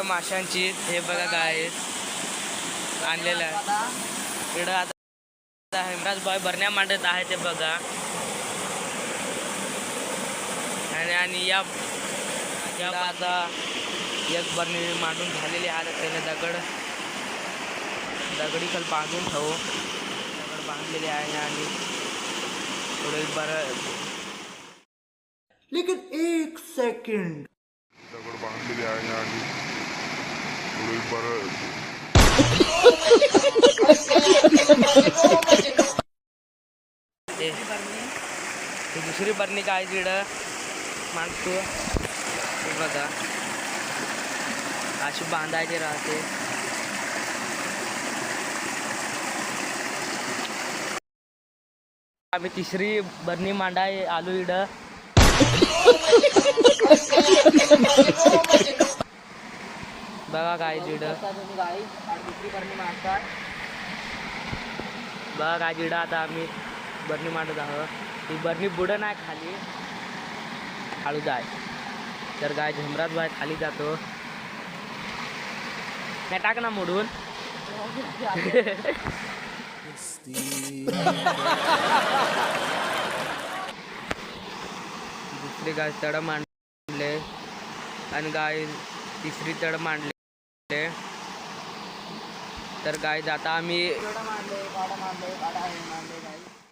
माशांची हे बघा काय आणलेलं आहे इकडं. आता हेमराज भाई भरण्या मांडत आहे ते बघा. आणि या आता एक बरणी मांडून झालेली आहे. त्याला दगडी खाल बांधून ठेवू. दगड बांधलेले आहे आणि थोडे बरं. लेकिन एक सेकंड, दगड बांधलेले आहे आणि थोडे बरं. ते दुसरी बरणी काय तिकडं मांडतो बघा. अशी बांधायची राहते. आम्ही तिसरी बरणी मांडाय आलो इकडं. बघा काय तिकडं बघा काय तिकडं. आता आम्ही बरणी मांडत आहोत. ती बरणी बुडं नाही खाली हळू जाय. तर काय झमरात बाय खाली जातो. नाही टाक ना मोडून. दुसरी गाय तड मांडले आणि गाय तिसरी तड मांडले. तर गाय जाता आम्ही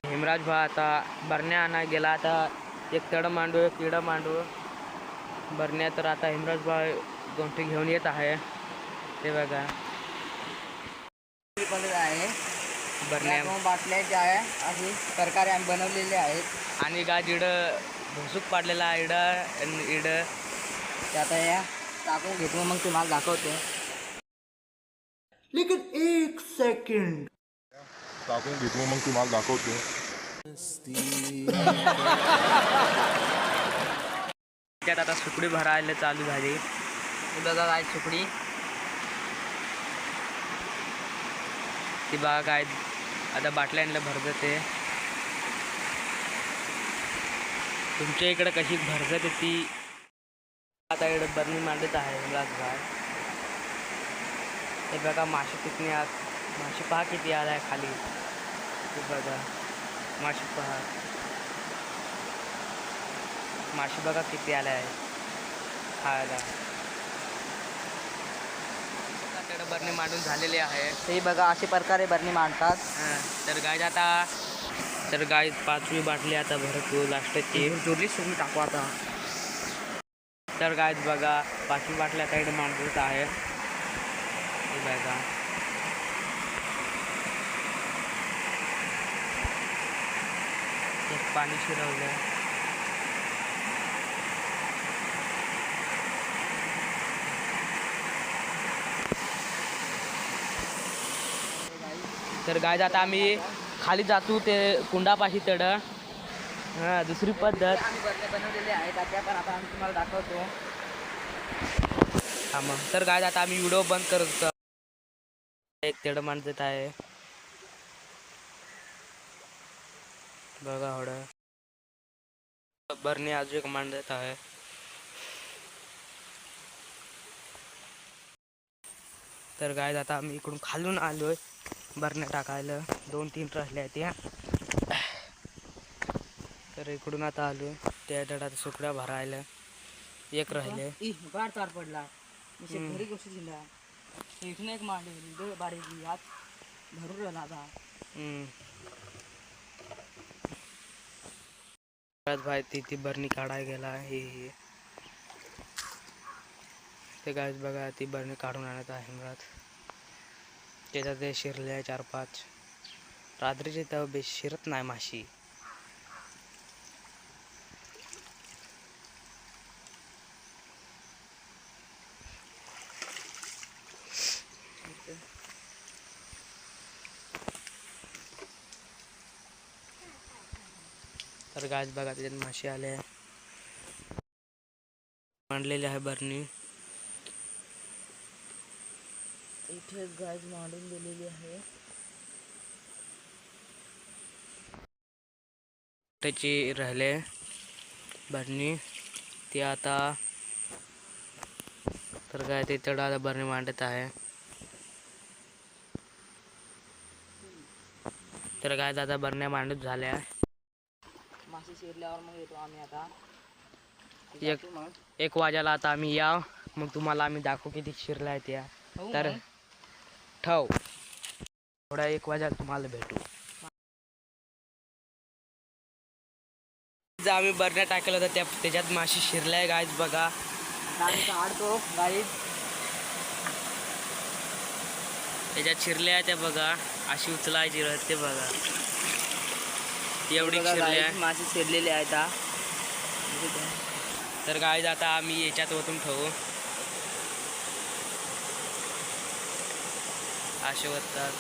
हेमराज भाई आता बरण्या आणा गेला. आता एक तड मांडू एक किडा मांडू बरण्या. तर आता हेमराज भाई गोंठी घेऊन येत आहे ते बघा. बरण्या बाटल्या ज्या आहे अशी प्रकारे आम्ही बनवलेले आहेत. आणि गाय इडं भुसूक पाडलेला आहे इडं. ते आता या टाकून घेतो मग तुम्हाला दाखवतो. लेकिन एक सेकंड, टाकून घेतो मग तुम्हाला दाखवतो. त्यात आता सुकडी भरायला चालू झाली. बघा काय सुकडी ती बघा काय आता बाटल्यांना भरत ते. तुमच्या इकडं कशी भरत ती आता इकडं बरणी मांडत आहे हेमराज. हे बघा मासे किती आत. मासे पहा किती आला आहे खाली. ते बघा मासे पहा. मासे बघा किती आले आहे खायला. बरणी मांडून झालेली आहे. ते बघा अशा प्रकारे बरणी मांडतात. तर गाय पाचवी बाटली आता भरतो लास्टची जोडली सगळी टाकू आता. तर गाय बघा पाचवी बाटली आता इकडे मांडत आहे. बघा एक पाणी शिरवलं. तर गाय आता आम्ही खाली जातो ते कुंडापाशी तड. दुसरी पद्धत आम्ही बरण्या बनवलेले आहेत त्या पण आता आम्ही तुम्हाला दाखवतो. हा मग तर गाय आता आम्ही व्हिडिओ बंद करतो. एक तेड मांडत आहे बघा. होडं बरणी अजून एक मांडत आहे. तर गाय आता आम्ही इकडून खालून आलोय बरण्या टाकायला. 2-3 राहिल्या त्या. तर इकडून आता आलोय त्या दडात सुकड्या भरायला. एक राहिले. गाड चार पडला घरी गोष्टी दिल्या. इथून एक मांडली बारीक आत भरून राहिला आता. भाई ती बरणी काढायला गेला. हे ते गाय बघा ती बरणी काढून आणत आहे हेमराज. त्याच्यात ते शिरले आहे 4-5. रात्रीचे तर शिरत नाही माशी. तर गाय बघा त्याच्यात माशी आले मांडलेली आहे बरणी. इथे गाय मांडून दिलेली आहे. त्याची राहिले बरणी ती आता. तर तर काय ते तेवढं आता बरणी मांडत आहे. तर काय आता बरण्या मांडत झाल्या. मासे शिरल्यावर मग येतो आम्ही आता. एक वाजायला आता आम्ही या, मग तुम्हाला आम्ही दाखवू किती शिरल्या आहेत त्या. हो तर मग. ठेव, थोडा 1 वाजायला तुम्हाला भेटू. जे आम्ही बरण्या टाकलं होतं त्याच्यात मासे शिरल्या आहे गाईज बघा. आता आम्ही काढतो गाईड. त्याच्यात शिरल्या आहे त्या बघा, अशी उचलायची राहते बघा. एवढी शिरल्या आहे. मासे शिरलेले आहेत हा. तर गाईज आता आम्ही याच्यात ओतून ठेवू. असे ओततात.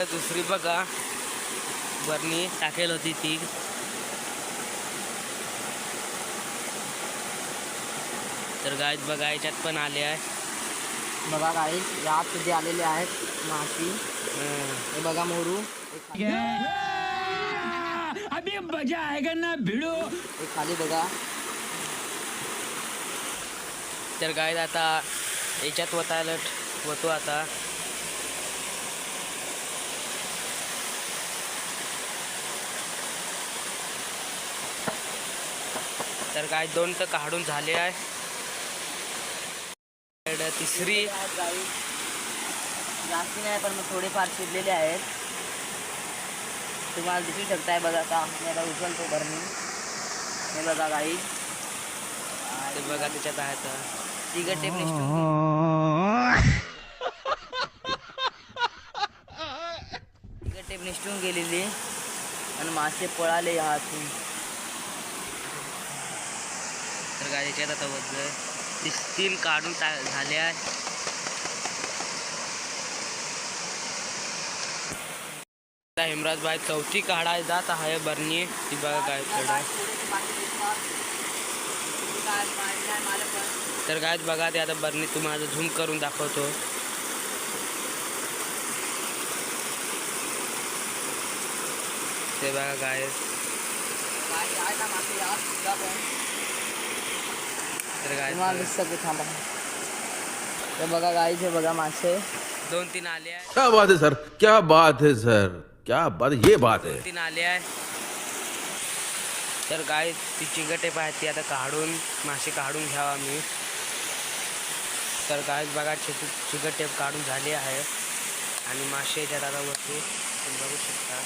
दुसरी बघा बरणी टाकेल होती ती. तर गाईज बघा याच्यात पण आले आहे. बघा गाईड यात कधी आलेले आहेत माशी. हे बघा मोरू. अभी मजा आएगा ना भिड़ो. एक खाली बघा. तर गाईज आता याच्यात वतो आता. तर काय 2 तर काढून झाले आहे. तिसरी जास्ती नाही पण मग थोडेफार शिरलेले आहेत. तुम्हाला दिसू शकताय बघा. का मी आता उचलतो बरणी. हे बघा गाईड. ते बघा त्याच्यात आहे तर तिघट टेप निष्ठून तिघट टेप निष्ठून गेलेली आणि मासे पळाले हातून. तर काय त्याच्यात आता वजन 3 काढून झाले आहे. हेमराज भाई चौथी काढायला जात आहे बरणी. ती बघा काय थोडं. तर काय बघा ते आता बरणी तुम्हाला झूम करून दाखवतो. ते बघा काय. तर काय थांबा. हे बघा गाईज. हे बघा मासे 2-3 आले आहे. क्या बात है सर, क्या बात है सर, क्या बात, ये बात है. 3 आले आहे. तर काय ती चिगटे आहेत ती आता काढून मासे काढून घ्यावा मी. तर काय बघा चिगट टेप काढून झाली आहे आणि मासे याच्यात आता वरती तुम्ही बघू शकता.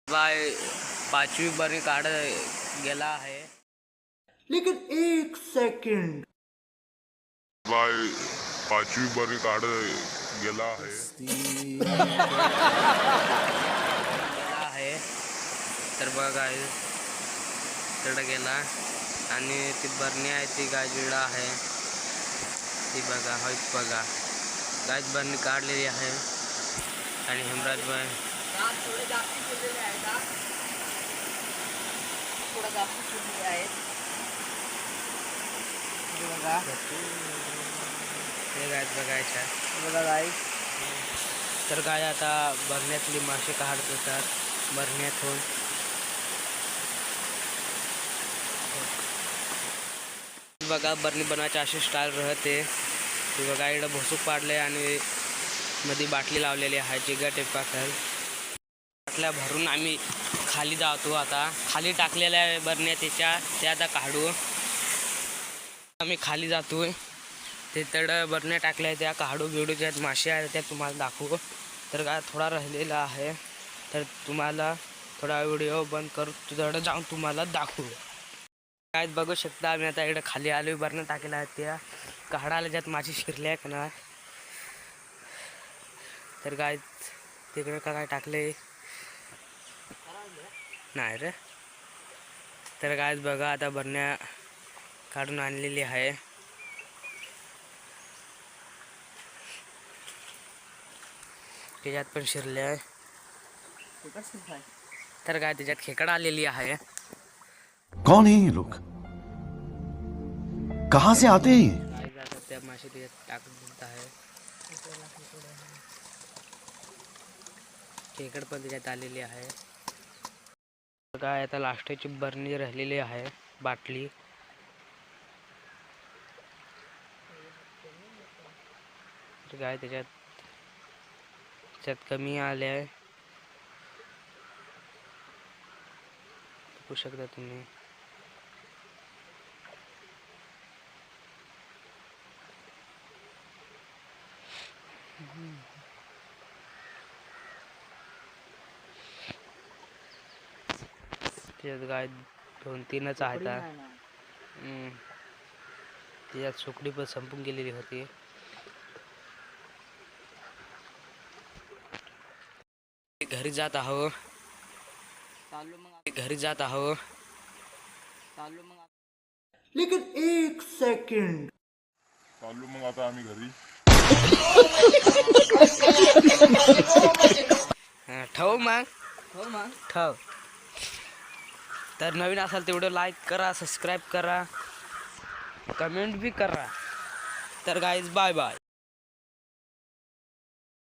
बाय 5वी बरणी काढ गेला आहे. लेकिन 1 सेकंड. बाय 5वी बरी काढ गेला आहे. तर बघा काय तिकडं गेला आणि ती बरणी आहे ती गाजविडा आहे. ती बघा होईच बघा गाज बरणी काढलेली आहे. आणि हेमराज भाई थोडे जास्त शिरलेले आहेत हा. थोडं जास्त शिरलेले आहेत. हे बघा. हे गाज बघायचं. हे बघा गाईड. तर काय आता बरण्यातली मासे काढत होतात बरण्यातून. बघा बरणी बनवायची अशी स्टाईल राहते. ती बघा इकडं भोसूक पाडले आणि मध्ये बाटली लावलेली आहे चिगा टेपाखाल. बाटल्या भरून आम्ही खाली जातो. आता खाली टाकलेल्या आहे बरण्या त्या आता काढू. आम्ही खाली जातोय. ते तड बरण्या टाकल्या त्या काढू बिडू ज्यात मासे आहेत त्या तुम्हाला दाखवू. तर काय थोडा राहिलेला आहे तर तुम्हाला थोडा व्हिडिओ बंद करू तुझ्याकडं जाऊन तुम्हाला दाखवू. काय बघू शकता आम्ही आता इकडे खाली आलो. बरण्या टाकल्या आहेत त्या काढायला ज्यात मासे शिरल्या का ना. तर काय तिकडे काय टाकले नाही रे. तर काय बघा आता बरण्या काढून आणलेली आहे. त्याच्यात पण शिरले आहे. तर काय त्याच्यात खेकडा आलेली आहे. कौन है ये लोग, कहाँ से आते हैं ये? काय जातात त्या मासे त्याच्यात टाकून देत आहे. खेकड पण त्याच्यात आलेली आहे. काय आता लास्टची बरणी राहिलेली आहे बाटली. तर काय त्याच्यात कमी आले आहे, बघू शकता तुम्ही. त्याच्यात काय 2-3च आहेत. त्याच्यात सुकडी पण संपून गेलेली होती. घरी जात आहो, चाललो मग लेकिन एक सेकंड. चाललो मग आता आम्ही घरी. ठेव मग हो मग ठेव. तर नवीन असाल तर व्हिडिओ लाईक करा, सबस्क्राईब करा, कमेंट भी करा. तर गाईज बाय बाय.